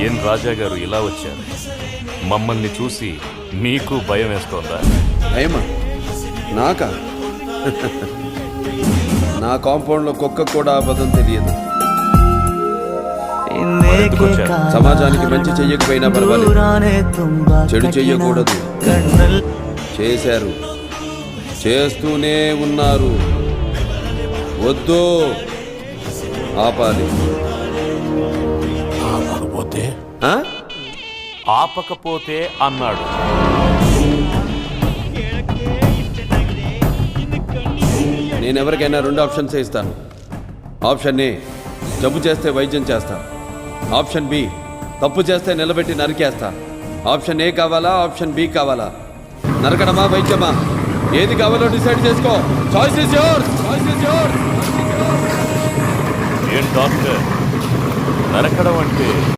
ఏం రాజా గారు ఇలా వచ్చారు? మమ్మల్ని చూసి మీకు భయం వేస్తోందా? భయమా? నాకా? నా కాంపౌండ్లో కుక్క కూడా అబద్ధం తెలియదు. సమాజానికి మంచి చెయ్యకపోయినా పర్వాలేదు, చెడు చెయ్యకూడదు. చేశారు, చేస్తూనే ఉన్నారు. వద్దు, ఆపాలి. ఆపకపోతే అన్నాడు. నేను ఎవరికైనా 2 ఆప్షన్స్ ఇస్తాను. ఆప్షన్ ఏ, జబ్బు చేస్తే వైద్యం చేస్తా. ఆప్షన్ బి, తప్పు చేస్తే నిలబెట్టి నరికేస్తా. ఆప్షన్ ఏ కావాలా, ఆప్షన్ బి కావాలా? నరకడమా, వైద్యమా? ఏది కావాలో డిసైడ్ చేసుకో. Choice is yours. ఏం డాక్టర్, నరకడం అంటే